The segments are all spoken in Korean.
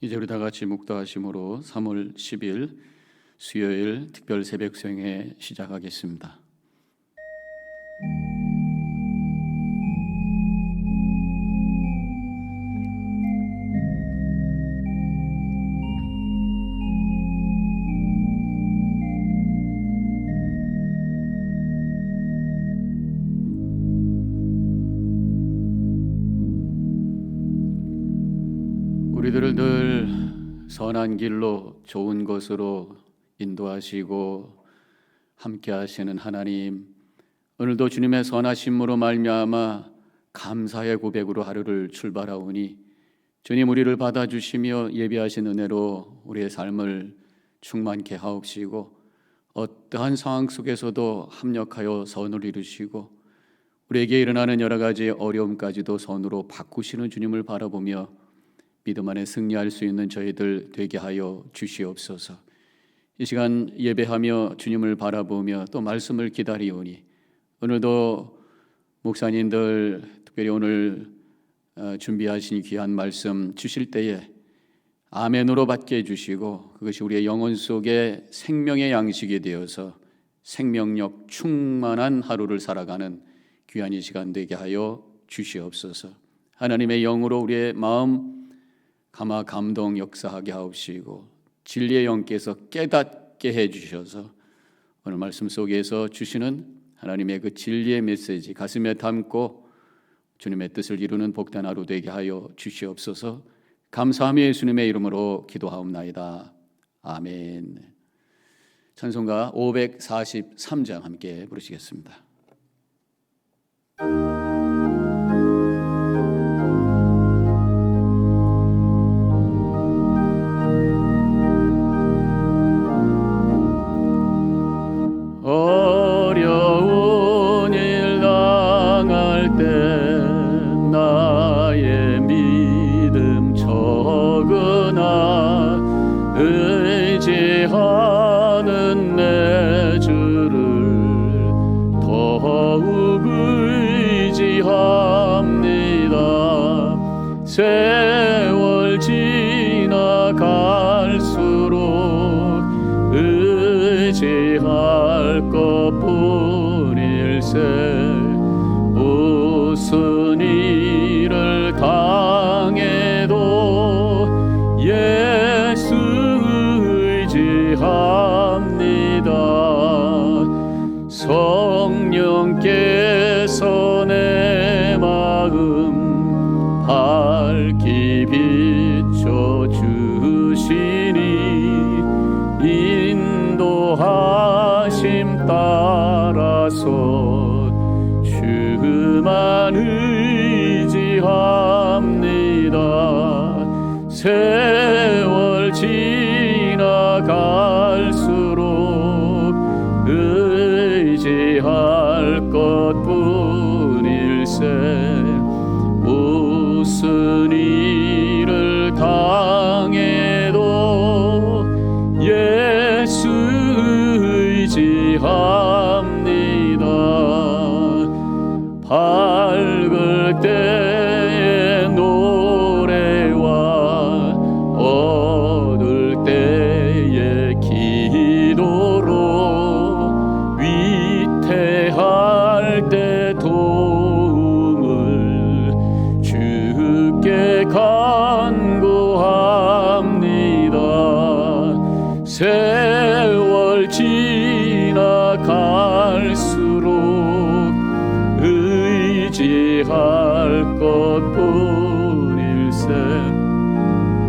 이제 우리 다 같이 묵도하심으로 3월 10일 수요일 특별 새벽송회 시작하겠습니다. 우리들을 늘 선한 길로 좋은 것으로 인도하시고 함께 하시는 하나님, 오늘도 주님의 선하심으로 말미암아 감사의 고백으로 하루를 출발하오니 주님 우리를 받아주시며 예비하신 은혜로 우리의 삶을 충만케 하옵시고 어떠한 상황 속에서도 합력하여 선을 이루시고 우리에게 일어나는 여러 가지 어려움까지도 선으로 바꾸시는 주님을 바라보며 믿음 안에 승리할 수 있는 저희들 되게 하여 주시옵소서. 이 시간 예배하며 주님을 바라보며 또 말씀을 기다리오니 오늘도 목사님들 특별히 오늘 준비하신 귀한 말씀 주실 때에 아멘으로 받게 해주시고 그것이 우리의 영혼 속에 생명의 양식이 되어서 생명력 충만한 하루를 살아가는 귀한 이 시간 되게 하여 주시옵소서. 하나님의 영으로 우리의 마음 감화 감동 역사하게 하옵시고 진리의 영께서 깨닫게 해주셔서 오늘 말씀 속에서 주시는 하나님의 그 진리의 메시지 가슴에 담고 주님의 뜻을 이루는 복된 하루 되게 하여 주시옵소서. 감사하며 예수님의 이름으로 기도하옵나이다. 아멘. 찬송가 543장 함께 부르시겠습니다. 어려운 일 당할 때 나의 믿음 적으나 의지하는 내 주를 더욱 의지합니다. 세월 지나갈수록 의지할 것뿐일세 무슨 일을 당해도 예수 의지합니다. 성령께서 내 마음 밝히 비춰주시니 인도하심 따라서 주만 의지합니다. 세월 지나갈수록 의지할 것뿐일세 무슨 일을 당해도 예수 의지합니다. 밝을 때의 노래와 어두울 때의 기도로 위태할 때 도움을 주께 간구합니다. 세월 지나갈수록 의지할 것뿐일세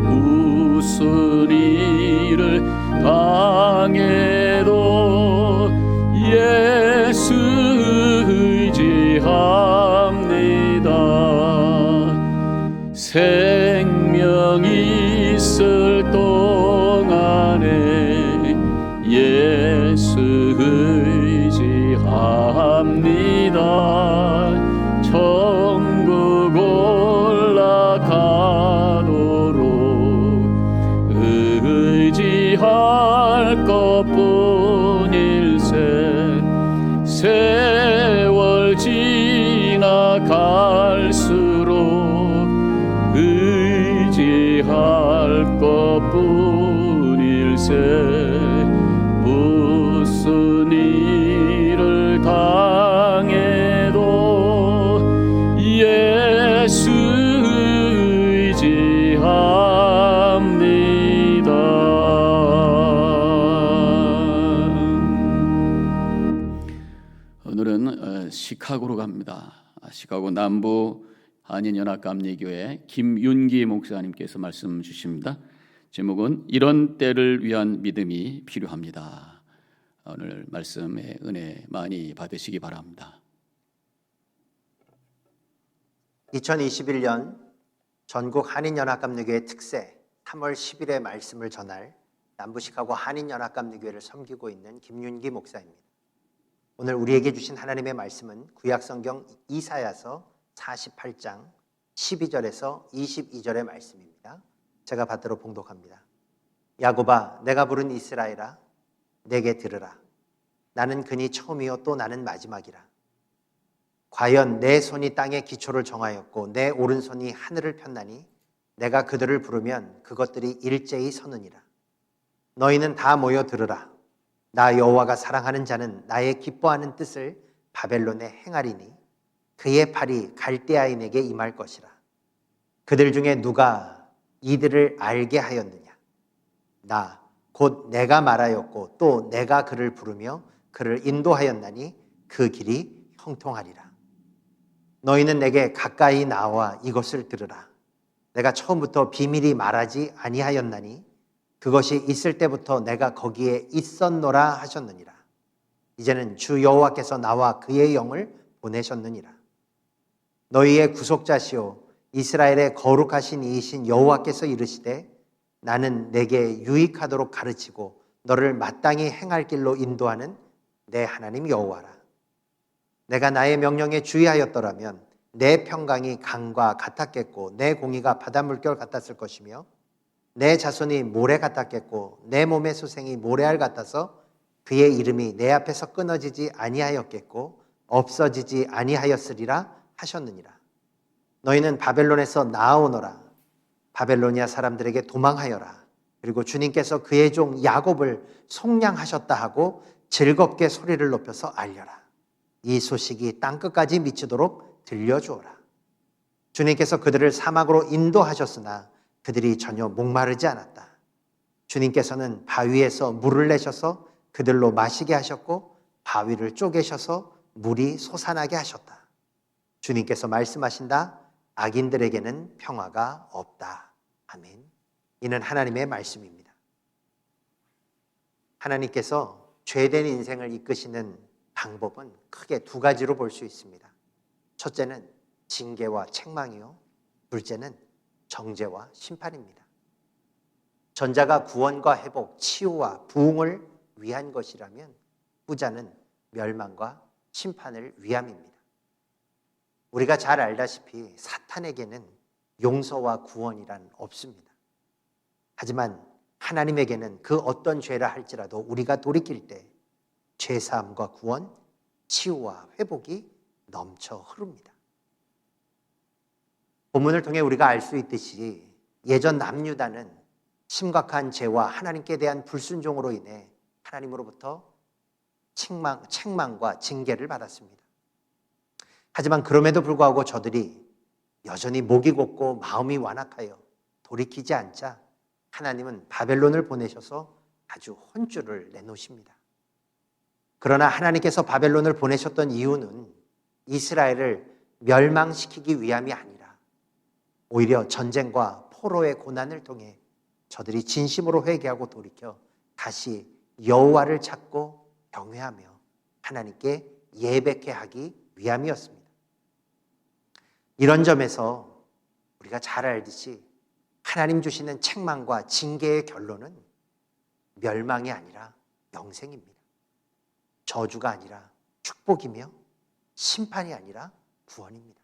무슨 일을 당해도 예수 의지합니다. 생명이 있을 동안에 예수 의지합니다. 천국 올라가도록 의지할 것뿐일세 세월 지나갈수록 의지할 것 뿐일세 무슨 일을 당해도 예수 의지합니다. 오늘은 시카고로 갑니다. 시카고 남부 한인연합감리교회 김윤기 목사님께서 말씀 주십니다. 제목은 이런 때를 위한 믿음이 필요합니다. 오늘 말씀의 은혜 많이 받으시기 바랍니다. 2021년 전국 한인연합감리교회 특세 3월 10일에 말씀을 전할 남부 시카고 한인연합감리교회를 섬기고 있는 김윤기 목사입니다. 오늘 우리에게 주신 하나님의 말씀은 구약성경 이사야서 48장 12절에서 22절의 말씀입니다. 제가 받들어 봉독합니다. 야곱아, 내가 부른 이스라엘아, 내게 들으라. 나는 그니 처음이요 또 나는 마지막이라. 과연 내 손이 땅의 기초를 정하였고 내 오른손이 하늘을 폈나니 내가 그들을 부르면 그것들이 일제히 서느니라. 너희는 다 모여 들으라. 나 여호와가 사랑하는 자는 나의 기뻐하는 뜻을 바벨론에 행하리니 그의 팔이 갈대아인에게 임할 것이라. 그들 중에 누가 이들을 알게 하였느냐? 나 곧 내가 말하였고 또 내가 그를 부르며 그를 인도하였나니 그 길이 형통하리라. 너희는 내게 가까이 나와 이것을 들으라. 내가 처음부터 비밀이 말하지 아니하였나니 그것이 있을 때부터 내가 거기에 있었노라 하셨느니라. 이제는 주 여호와께서 나와 그의 영을 보내셨느니라. 너희의 구속자시오 이스라엘의 거룩하신 이이신 여호와께서 이르시되 나는 내게 유익하도록 가르치고 너를 마땅히 행할 길로 인도하는 내 하나님 여호와라. 내가 나의 명령에 주의하였더라면 내 평강이 강과 같았겠고 내 공의가 바다 물결 같았을 것이며 내 자손이 모래 같았겠고 내 몸의 소생이 모래알 같아서 그의 이름이 내 앞에서 끊어지지 아니하였겠고 없어지지 아니하였으리라 하셨느니라. 너희는 바벨론에서 나아오너라. 바벨로니아 사람들에게 도망하여라. 그리고 주님께서 그의 종 야곱을 속량하셨다 하고 즐겁게 소리를 높여서 알려라. 이 소식이 땅끝까지 미치도록 들려주어라. 주님께서 그들을 사막으로 인도하셨으나 그들이 전혀 목마르지 않았다. 주님께서는 바위에서 물을 내셔서 그들로 마시게 하셨고 바위를 쪼개셔서 물이 솟아나게 하셨다. 주님께서 말씀하신다. 악인들에게는 평화가 없다. 아멘. 이는 하나님의 말씀입니다. 하나님께서 죄된 인생을 이끄시는 방법은 크게 두 가지로 볼 수 있습니다. 첫째는 징계와 책망이요. 둘째는 정죄와 심판입니다. 전자가 구원과 회복, 치유와 부흥을 위한 것이라면 후자는 멸망과 심판을 위함입니다. 우리가 잘 알다시피 사탄에게는 용서와 구원이란 없습니다. 하지만 하나님에게는 그 어떤 죄라 할지라도 우리가 돌이킬 때 죄사함과 구원, 치유와 회복이 넘쳐 흐릅니다. 본문을 통해 우리가 알 수 있듯이 예전 남유다는 심각한 죄와 하나님께 대한 불순종으로 인해 하나님으로부터 책망과 징계를 받았습니다. 하지만 그럼에도 불구하고 저들이 여전히 목이 곧고 마음이 완악하여 돌이키지 않자 하나님은 바벨론을 보내셔서 아주 혼쭐을 내놓으십니다. 그러나 하나님께서 바벨론을 보내셨던 이유는 이스라엘을 멸망시키기 위함이 아니라 오히려 전쟁과 포로의 고난을 통해 저들이 진심으로 회개하고 돌이켜 다시 여호와를 찾고 경외하며 하나님께 예배케 하기 위함이었습니다. 이런 점에서 우리가 잘 알듯이 하나님 주시는 책망과 징계의 결론은 멸망이 아니라 영생입니다. 저주가 아니라 축복이며 심판이 아니라 구원입니다.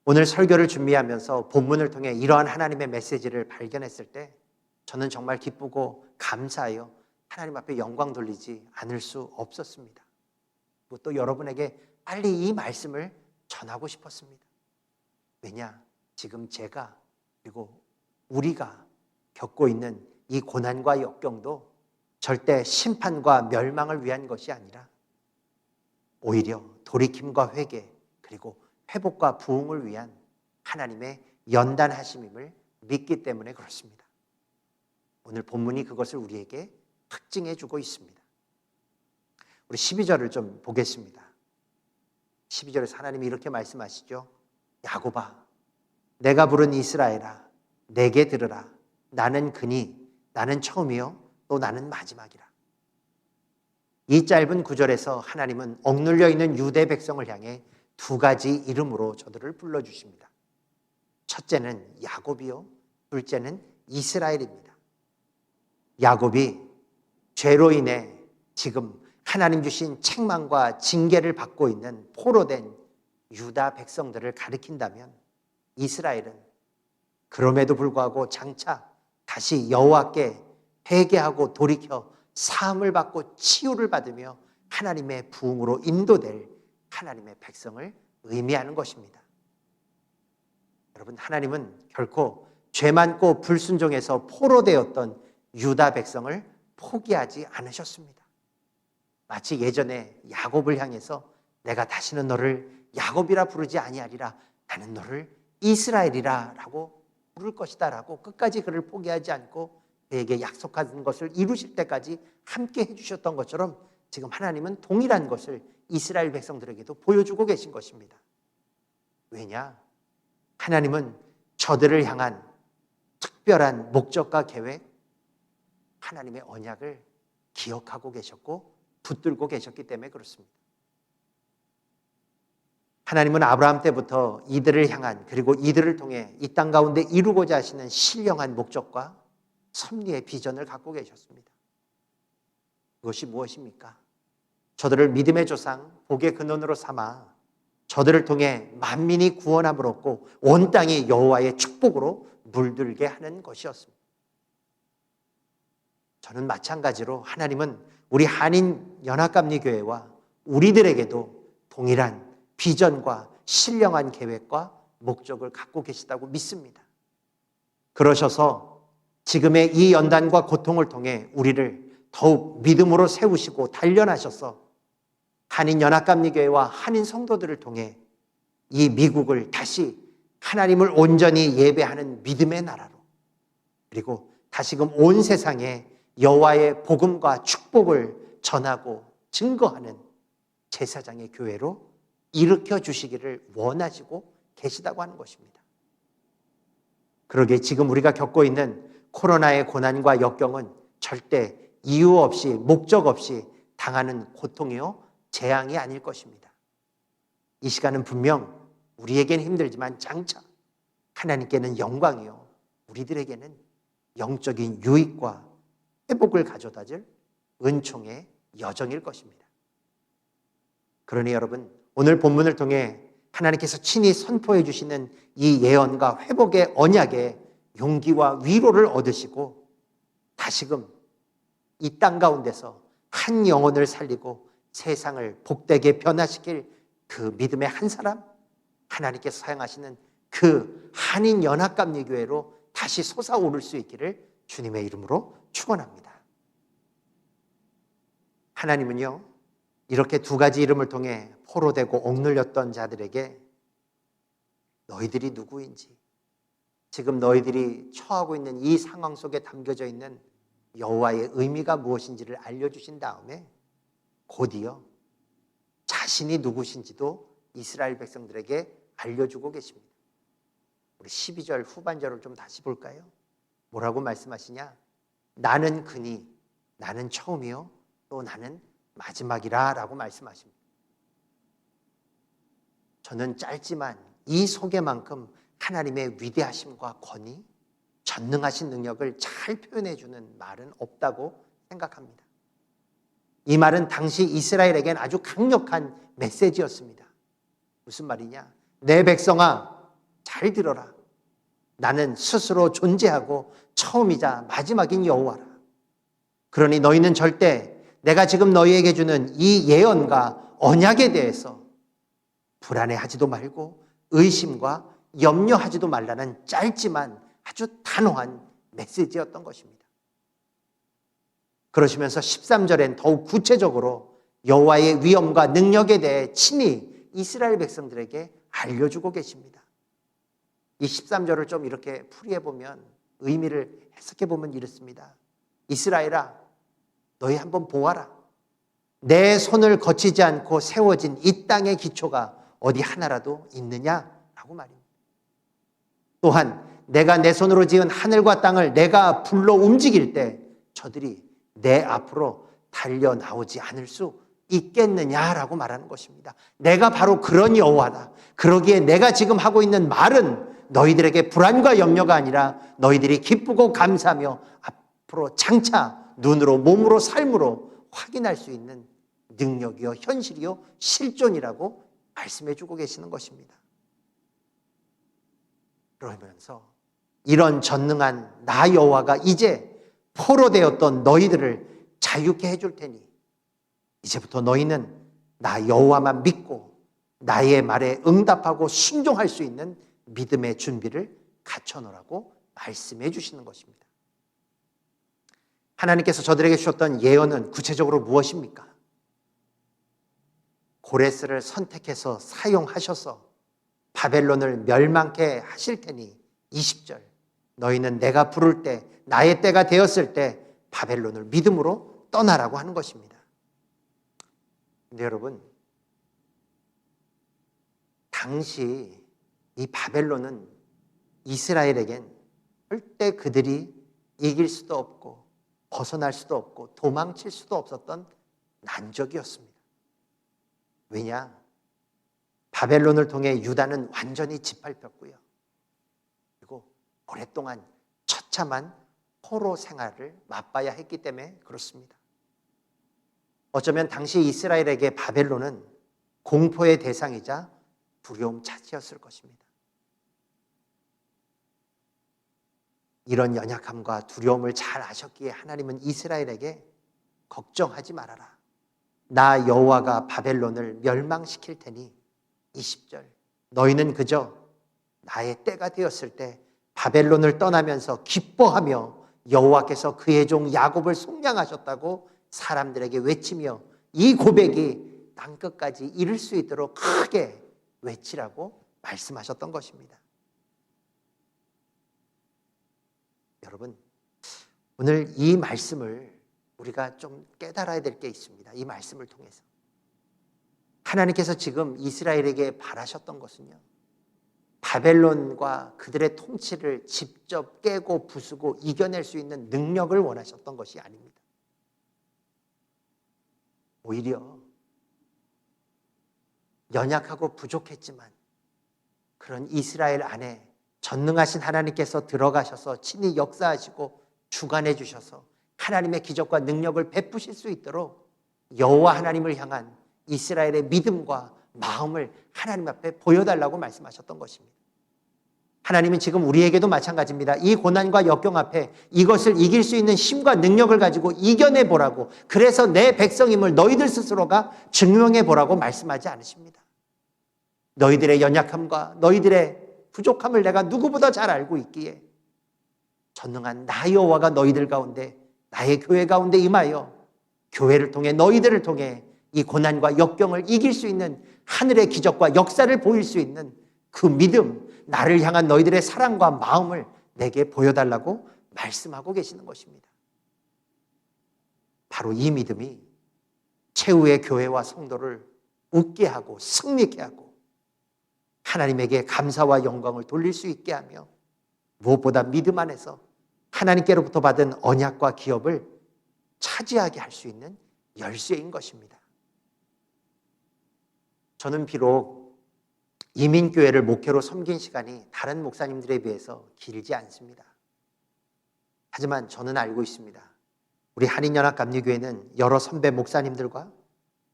오늘 설교를 준비하면서 본문을 통해 이러한 하나님의 메시지를 발견했을 때 저는 정말 기쁘고 감사하여 하나님 앞에 영광 돌리지 않을 수 없었습니다. 또 여러분에게 빨리 이 말씀을 전하고 싶었습니다. 왜냐? 지금 제가 그리고 우리가 겪고 있는 이 고난과 역경도 절대 심판과 멸망을 위한 것이 아니라 오히려 돌이킴과 회개 그리고 회복과 부흥을 위한 하나님의 연단하심임을 믿기 때문에 그렇습니다. 오늘 본문이 그것을 우리에게 특징해 주고 있습니다. 우리 12절을 좀 보겠습니다. 12절에서 하나님이 이렇게 말씀하시죠. 야곱아, 내가 부른 이스라엘아, 내게 들으라. 나는 그니, 나는 처음이요 또 나는 마지막이라. 이 짧은 구절에서 하나님은 억눌려 있는 유대 백성을 향해 두 가지 이름으로 저들을 불러주십니다. 첫째는 야곱이요, 둘째는 이스라엘입니다. 야곱이 죄로 인해 지금 하나님 주신 책망과 징계를 받고 있는 포로된 유다 백성들을 가리킨다면, 이스라엘은 그럼에도 불구하고 장차 다시 여호와께 회개하고 돌이켜 사함을 받고 치유를 받으며 하나님의 부흥으로 인도될 하나님의 백성을 의미하는 것입니다. 여러분, 하나님은 결코 죄 많고 불순종해서 포로되었던 유다 백성을 포기하지 않으셨습니다. 마치 예전에 야곱을 향해서 내가 다시는 너를 야곱이라 부르지 아니하리라, 나는 너를 이스라엘이라 라고 부를 것이다 라고 끝까지 그를 포기하지 않고 그에게 약속한 것을 이루실 때까지 함께 해주셨던 것처럼 지금 하나님은 동일한 것을 이스라엘 백성들에게도 보여주고 계신 것입니다. 왜냐? 하나님은 저들을 향한 특별한 목적과 계획, 하나님의 언약을 기억하고 계셨고 붙들고 계셨기 때문에 그렇습니다. 하나님은 아브라함 때부터 이들을 향한, 그리고 이들을 통해 이 땅 가운데 이루고자 하시는 신령한 목적과 섭리의 비전을 갖고 계셨습니다. 그것이 무엇입니까? 저들을 믿음의 조상, 복의 근원으로 삼아 저들을 통해 만민이 구원함을 얻고 온 땅이 여호와의 축복으로 물들게 하는 것이었습니다. 저는 마찬가지로 하나님은 우리 한인연합감리교회와 우리들에게도 동일한 비전과 신령한 계획과 목적을 갖고 계시다고 믿습니다. 그러셔서 지금의 이 연단과 고통을 통해 우리를 더욱 믿음으로 세우시고 단련하셔서 한인연합감리교회와 한인 성도들을 통해 이 미국을 다시 하나님을 온전히 예배하는 믿음의 나라로, 그리고 다시금 온 세상에 여호와의 복음과 축복을 전하고 증거하는 제사장의 교회로 일으켜 주시기를 원하시고 계시다고 하는 것입니다. 그러기에 지금 우리가 겪고 있는 코로나의 고난과 역경은 절대 이유 없이, 목적 없이 당하는 고통이요 재앙이 아닐 것입니다. 이 시간은 분명 우리에게는 힘들지만 장차 하나님께는 영광이요 우리들에게는 영적인 유익과 회복을 가져다 줄 은총의 여정일 것입니다. 그러니 여러분, 오늘 본문을 통해 하나님께서 친히 선포해 주시는 이 예언과 회복의 언약의 용기와 위로를 얻으시고 다시금 이 땅 가운데서 한 영혼을 살리고 세상을 복되게 변화시킬 그 믿음의 한 사람, 하나님께서 사용하시는 그 한인연합감리교회로 다시 솟아오를 수 있기를 주님의 이름으로 축원합니다. 하나님은요, 이렇게 두 가지 이름을 통해 포로되고 억눌렸던 자들에게 너희들이 누구인지, 지금 너희들이 처하고 있는 이 상황 속에 담겨져 있는 여호와의 의미가 무엇인지를 알려주신 다음에 곧이어 자신이 누구신지도 이스라엘 백성들에게 알려주고 계십니다. 우리 12절 후반절을 좀 다시 볼까요? 뭐라고 말씀하시냐? 나는 그니, 나는 처음이요 또 나는 마지막이라 라고 말씀하십니다. 저는 짧지만 이 소개만큼 하나님의 위대하심과 권위, 전능하신 능력을 잘 표현해 주는 말은 없다고 생각합니다. 이 말은 당시 이스라엘에겐 아주 강력한 메시지였습니다. 무슨 말이냐? 내 백성아, 잘 들어라. 나는 스스로 존재하고 처음이자 마지막인 여호와라. 그러니 너희는 절대 내가 지금 너희에게 주는 이 예언과 언약에 대해서 불안해하지도 말고 의심과 염려하지도 말라는 짧지만 아주 단호한 메시지였던 것입니다. 그러시면서 13절엔 더욱 구체적으로 여호와의 위엄과 능력에 대해 친히 이스라엘 백성들에게 알려주고 계십니다. 이 13절을 좀 이렇게 풀이해보면, 의미를 해석해보면 이렇습니다. 이스라엘아, 너희 한번 보아라. 내 손을 거치지 않고 세워진 이 땅의 기초가 어디 하나라도 있느냐라고 말입니다. 또한 내가 내 손으로 지은 하늘과 땅을 내가 불러 움직일 때 저들이 내 앞으로 달려 나오지 않을 수 있겠느냐라고 말하는 것입니다. 내가 바로 그런 여호와다. 그러기에 내가 지금 하고 있는 말은 너희들에게 불안과 염려가 아니라 너희들이 기쁘고 감사하며 앞으로 장차 눈으로 몸으로 삶으로 확인할 수 있는 능력이요 현실이요 실존이라고 말씀해 주고 계시는 것입니다. 그러면서 이런 전능한 나 여호와가 이제 포로되었던 너희들을 자유케 해줄 테니 이제부터 너희는 나 여호와만 믿고 나의 말에 응답하고 순종할 수 있는 믿음의 준비를 갖춰놓으라고 말씀해 주시는 것입니다. 하나님께서 저들에게 주셨던 예언은 구체적으로 무엇입니까? 고레스를 선택해서 사용하셔서 바벨론을 멸망케 하실 테니 20절 너희는 내가 부를 때 나의 때가 되었을 때 바벨론을 믿음으로 떠나라고 하는 것입니다. 근데 여러분, 당시 이 바벨론은 이스라엘에겐 절대 그들이 이길 수도 없고 벗어날 수도 없고 도망칠 수도 없었던 난적이었습니다. 왜냐? 바벨론을 통해 유다는 완전히 짓밟혔고요. 그리고 오랫동안 처참한 포로 생활을 맛봐야 했기 때문에 그렇습니다. 어쩌면 당시 이스라엘에게 바벨론은 공포의 대상이자 두려움 차지였을 것입니다. 이런 연약함과 두려움을 잘 아셨기에 하나님은 이스라엘에게 걱정하지 말아라. 나 여호와가 바벨론을 멸망시킬 테니 20절 너희는 그저 나의 때가 되었을 때 바벨론을 떠나면서 기뻐하며 여호와께서 그의 종 야곱을 속량하셨다고 사람들에게 외치며 이 고백이 땅끝까지 이를 수 있도록 크게 외치라고 말씀하셨던 것입니다. 여러분, 오늘 이 말씀을 우리가 좀 깨달아야 될 게 있습니다. 이 말씀을 통해서 하나님께서 지금 이스라엘에게 바라셨던 것은요, 바벨론과 그들의 통치를 직접 깨고 부수고 이겨낼 수 있는 능력을 원하셨던 것이 아닙니다. 오히려 연약하고 부족했지만 그런 이스라엘 안에 전능하신 하나님께서 들어가셔서 친히 역사하시고 주관해 주셔서 하나님의 기적과 능력을 베푸실 수 있도록 여호와 하나님을 향한 이스라엘의 믿음과 마음을 하나님 앞에 보여달라고 말씀하셨던 것입니다. 하나님은 지금 우리에게도 마찬가지입니다. 이 고난과 역경 앞에 이것을 이길 수 있는 힘과 능력을 가지고 이겨내 보라고, 그래서 내 백성임을 너희들 스스로가 증명해 보라고 말씀하지 않으십니다. 너희들의 연약함과 너희들의 부족함을 내가 누구보다 잘 알고 있기에 전능한 나 여호와가 너희들 가운데, 나의 교회 가운데 임하여 교회를 통해 너희들을 통해 이 고난과 역경을 이길 수 있는 하늘의 기적과 역사를 보일 수 있는 그 믿음, 나를 향한 너희들의 사랑과 마음을 내게 보여달라고 말씀하고 계시는 것입니다. 바로 이 믿음이 최후의 교회와 성도를 웃게 하고 승리케 하고 하나님에게 감사와 영광을 돌릴 수 있게 하며 무엇보다 믿음 안에서 하나님께로부터 받은 언약과 기업을 차지하게 할 수 있는 열쇠인 것입니다. 저는 비록 이민교회를 목회로 섬긴 시간이 다른 목사님들에 비해서 길지 않습니다. 하지만 저는 알고 있습니다. 우리 한인연합감리교회는 여러 선배 목사님들과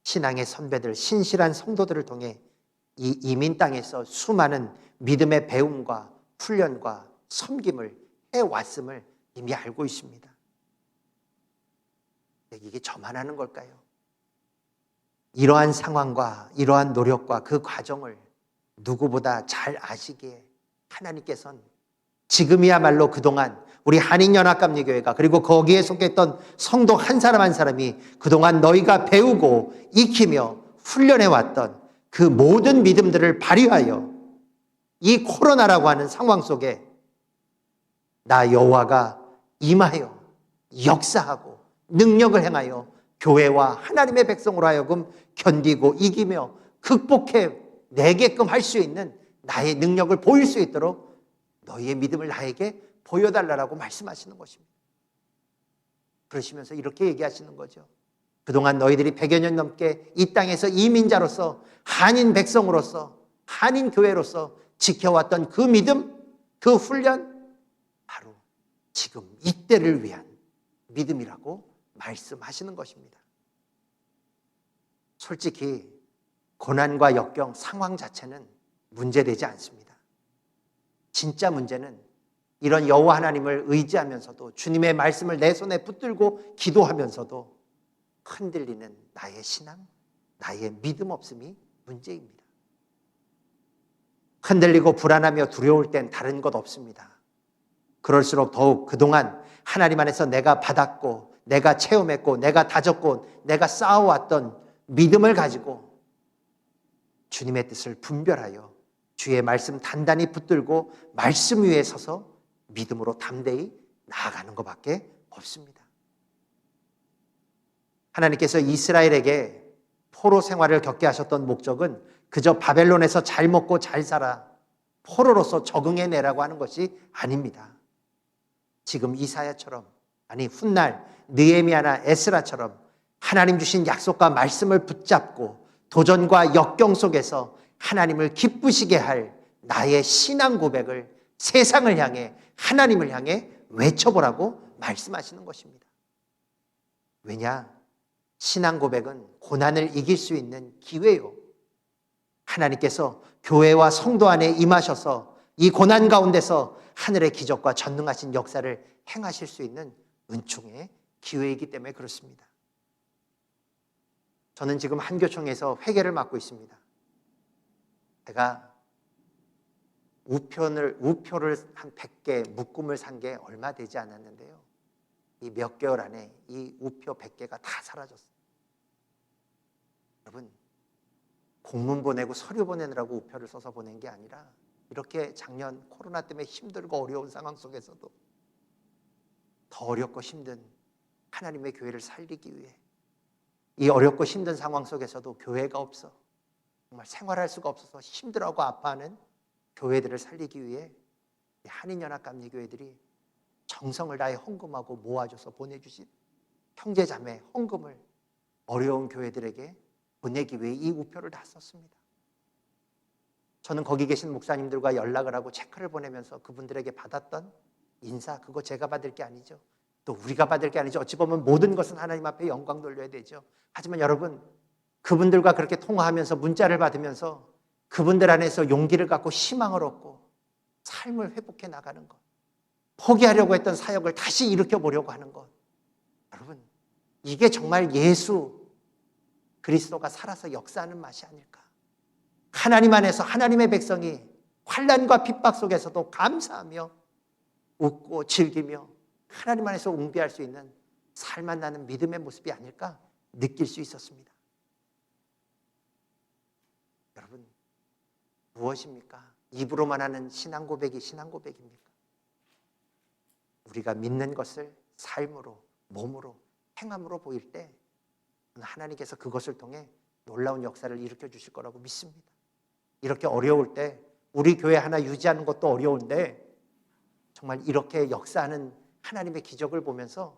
신앙의 선배들, 신실한 성도들을 통해 이 이민 땅에서 수많은 믿음의 배움과 훈련과 섬김을 해왔음을 이미 알고 있습니다. 이게 저만 하는 걸까요? 이러한 상황과 이러한 노력과 그 과정을 누구보다 잘 아시기에 하나님께서는 지금이야말로 그동안 우리 한인연합감리교회가 그리고 거기에 속했던 성도 한 사람 한 사람이 그동안 너희가 배우고 익히며 훈련해왔던 그 모든 믿음들을 발휘하여 이 코로나라고 하는 상황 속에 나 여호와가 임하여 역사하고 능력을 행하여 교회와 하나님의 백성으로 하여금 견디고 이기며 극복해 내게끔 할 수 있는 나의 능력을 보일 수 있도록 너희의 믿음을 나에게 보여달라고 말씀하시는 것입니다. 그러시면서 이렇게 얘기하시는 거죠. 그동안 너희들이 100여 년 넘게 이 땅에서 이민자로서 한인 백성으로서 한인 교회로서 지켜왔던 그 믿음, 그 훈련, 바로 지금 이때를 위한 믿음이라고 말씀하시는 것입니다. 솔직히 고난과 역경, 상황 자체는 문제되지 않습니다. 진짜 문제는 이런 여호와 하나님을 의지하면서도 주님의 말씀을 내 손에 붙들고 기도하면서도 흔들리는 나의 신앙, 나의 믿음 없음이 문제입니다. 흔들리고 불안하며 두려울 땐 다른 것 없습니다. 그럴수록 더욱 그동안 하나님 안에서 내가 받았고 내가 체험했고 내가 다졌고 내가 쌓아왔던 믿음을 가지고 주님의 뜻을 분별하여 주의 말씀 단단히 붙들고 말씀 위에 서서 믿음으로 담대히 나아가는 것밖에 없습니다. 하나님께서 이스라엘에게 포로 생활을 겪게 하셨던 목적은 그저 바벨론에서 잘 먹고 잘 살아 포로로서 적응해내라고 하는 것이 아닙니다. 지금 이사야처럼, 아니 훗날 느헤미야나 에스라처럼 하나님 주신 약속과 말씀을 붙잡고 도전과 역경 속에서 하나님을 기쁘시게 할 나의 신앙 고백을 세상을 향해 하나님을 향해 외쳐보라고 말씀하시는 것입니다. 왜냐? 신앙 고백은 고난을 이길 수 있는 기회요. 하나님께서 교회와 성도 안에 임하셔서 이 고난 가운데서 하늘의 기적과 전능하신 역사를 행하실 수 있는 은총의 기회이기 때문에 그렇습니다. 저는 지금 한교총에서 회계를 맡고 있습니다. 제가 우표를 한 100개, 묶음을 산 게 얼마 되지 않았는데요. 이 몇 개월 안에 이 우표 100개가 다 사라졌어요. 여러분, 공문 보내고 서류 보내느라고 우표를 써서 보낸 게 아니라 이렇게 작년 코로나 때문에 힘들고 어려운 상황 속에서도 더 어렵고 힘든 하나님의 교회를 살리기 위해 이 어렵고 힘든 상황 속에서도 교회가 없어 정말 생활할 수가 없어서 힘들어하고 아파하는 교회들을 살리기 위해 한인연합감리교회들이 정성을 다해 헌금하고 모아줘서 보내주신 형제자매 헌금을 어려운 교회들에게 보내기 위해 이 우표를 다 썼습니다. 저는 거기 계신 목사님들과 연락을 하고 체크를 보내면서 그분들에게 받았던 인사, 그거 제가 받을 게 아니죠. 또 우리가 받을 게 아니죠. 어찌 보면 모든 것은 하나님 앞에 영광 돌려야 되죠. 하지만 여러분, 그분들과 그렇게 통화하면서 문자를 받으면서 그분들 안에서 용기를 갖고 희망을 얻고 삶을 회복해 나가는 것, 포기하려고 했던 사역을 다시 일으켜보려고 하는 것, 여러분, 이게 정말 예수 그리스도가 살아서 역사하는 맛이 아닐까. 하나님 안에서 하나님의 백성이 환난과 핍박 속에서도 감사하며 웃고 즐기며 하나님 안에서 웅비할 수 있는 살만 나는 믿음의 모습이 아닐까 느낄 수 있었습니다. 여러분, 무엇입니까? 입으로만 하는 신앙 고백이 신앙 고백입니까? 우리가 믿는 것을 삶으로, 몸으로, 행함으로 보일 때 하나님께서 그것을 통해 놀라운 역사를 일으켜 주실 거라고 믿습니다. 이렇게 어려울 때 우리 교회 하나 유지하는 것도 어려운데 정말 이렇게 역사하는 하나님의 기적을 보면서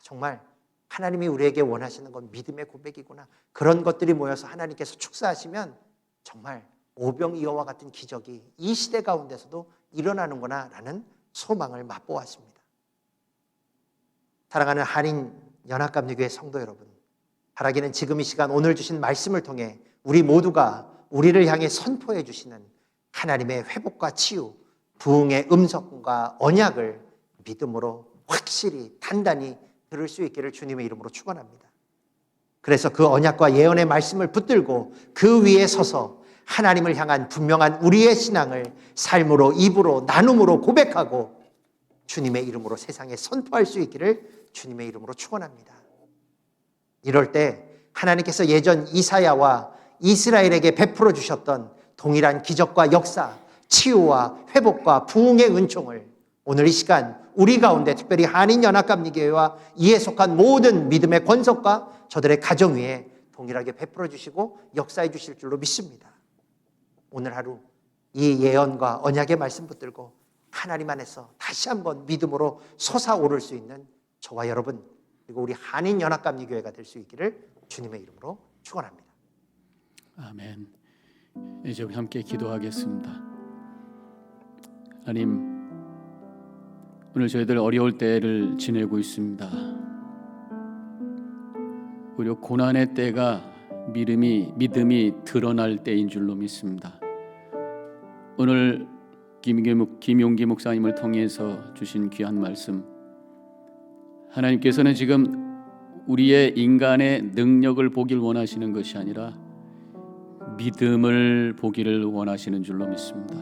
정말 하나님이 우리에게 원하시는 건 믿음의 고백이구나. 그런 것들이 모여서 하나님께서 축사하시면 정말 오병이어와 같은 기적이 이 시대 가운데서도 일어나는구나 라는 소망을 맛보았습니다. 사랑하는 한인연합감리교회 성도 여러분, 바라기는 지금 이 시간 오늘 주신 말씀을 통해 우리 모두가 우리를 향해 선포해 주시는 하나님의 회복과 치유, 부흥의 음성과 언약을 믿음으로 확실히 단단히 들을 수 있기를 주님의 이름으로 축원합니다. 그래서 그 언약과 예언의 말씀을 붙들고 그 위에 서서 하나님을 향한 분명한 우리의 신앙을 삶으로, 입으로, 나눔으로 고백하고 주님의 이름으로 세상에 선포할 수 있기를 주님의 이름으로 축원합니다. 이럴 때 하나님께서 예전 이사야와 이스라엘에게 베풀어 주셨던 동일한 기적과 역사, 치유와 회복과 부흥의 은총을 오늘 이 시간 우리 가운데 특별히 한인연합감리교회와 이에 속한 모든 믿음의 권속과 저들의 가정 위에 동일하게 베풀어 주시고 역사해 주실 줄로 믿습니다. 오늘 하루 이 예언과 언약의 말씀 붙들고 하나님 안에서 다시 한번 믿음으로 솟아오를 수 있는 저와 여러분 그리고 우리 한인연합감리교회가 될 수 있기를 주님의 이름으로 축원합니다. 아멘. 이제 우리 함께 기도하겠습니다. 하나님, 오늘 저희들 어려울 때를 지내고 있습니다. 오히려 고난의 때가 믿음이 드러날 때인 줄로 믿습니다. 오늘 김용기 목사님을 통해서 주신 귀한 말씀, 하나님께서는 지금 우리의 인간의 능력을 보길 원하시는 것이 아니라 믿음을 보기를 원하시는 줄로 믿습니다.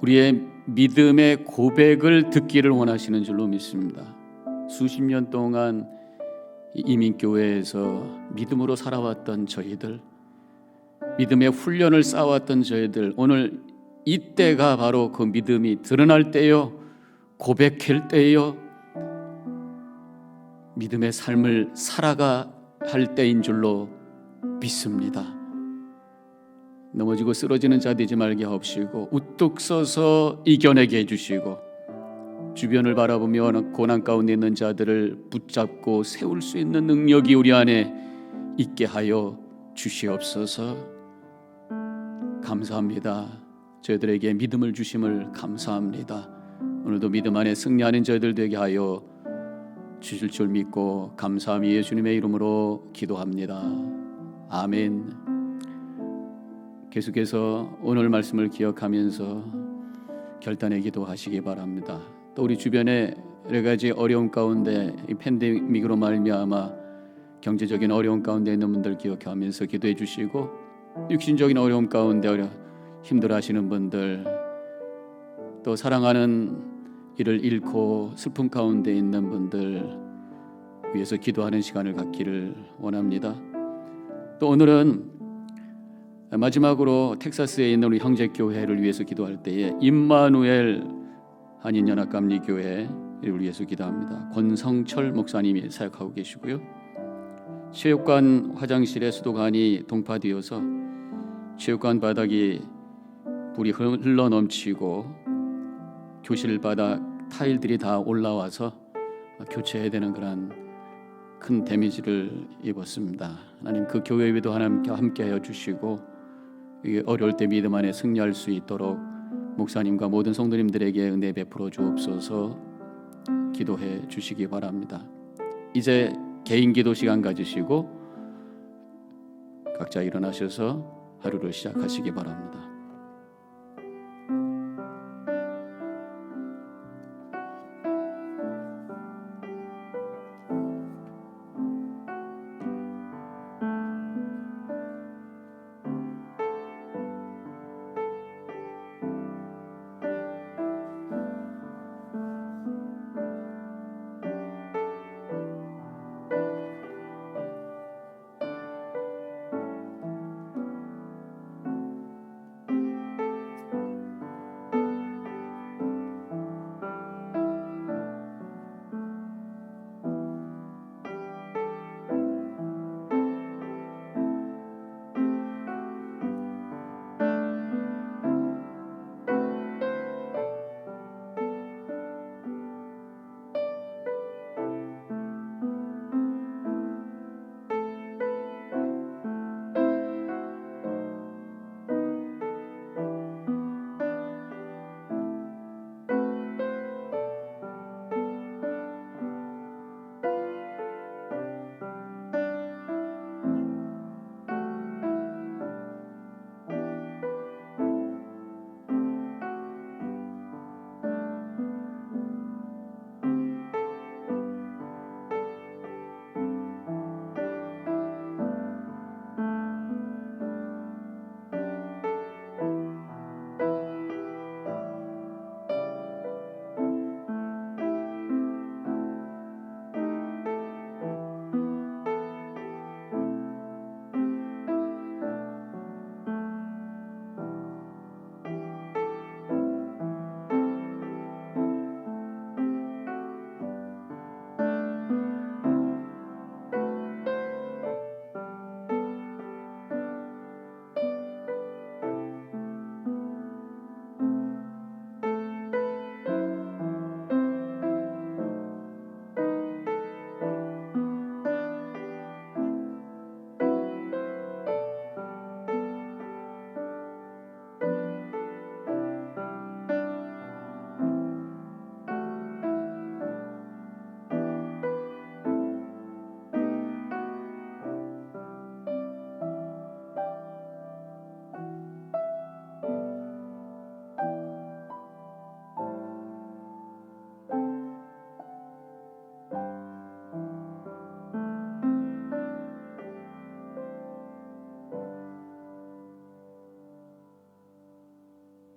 우리의 믿음의 고백을 듣기를 원하시는 줄로 믿습니다. 수십 년 동안 이민교회에서 믿음으로 살아왔던 저희들, 믿음의 훈련을 쌓아왔던 저희들, 오늘 이때가 바로 그 믿음이 드러날 때요, 고백할 때요, 믿음의 삶을 살아가 할 때인 줄로 믿습니다. 넘어지고 쓰러지는 자 되지 말게 하옵시고 우뚝 서서 이겨내게 해주시고 주변을 바라보며 고난 가운데 있는 자들을 붙잡고 세울 수 있는 능력이 우리 안에 있게 하여 주시옵소서. 감사합니다. 저희들에게 믿음을 주심을 감사합니다. 오늘도 믿음 안에 승리하는 저희들 되게 하여 주실 줄 믿고 감사함이 예수님의 이름으로 기도합니다. 아멘. 계속해서 오늘 말씀을 기억하면서 결단의 기도하시기 바랍니다. 또 우리 주변에 여러 가지 어려움 가운데 이 팬데믹으로 말미암아 경제적인 어려움 가운데 있는 분들 기억하면서 기도해 주시고 육신적인 어려움 가운데 힘들어하시는 분들 또 사랑하는 이를 잃고 슬픔 가운데 있는 분들 위해서 기도하는 시간을 갖기를 원합니다. 또 오늘은 마지막으로 텍사스에 있는 우리 형제교회를 위해서 기도할 때에 임마누엘 한인연합감리교회를 위해서 기도합니다. 권성철 목사님이 사역하고 계시고요. 체육관 화장실에 수도관이 동파되어서 체육관 바닥이 불이 흘러 넘치고 교실 바닥 타일들이 다 올라와서 교체해야 되는 그런 큰 데미지를 입었습니다. 하나님 그 교회 위도 함께하여 주시고 어려울 때 믿음 안에 승리할 수 있도록 목사님과 모든 성도님들에게 은혜 베풀어 주옵소서. 기도해 주시기 바랍니다. 이제 개인 기도 시간 가지시고 각자 일어나셔서 하루를 시작하시기 바랍니다.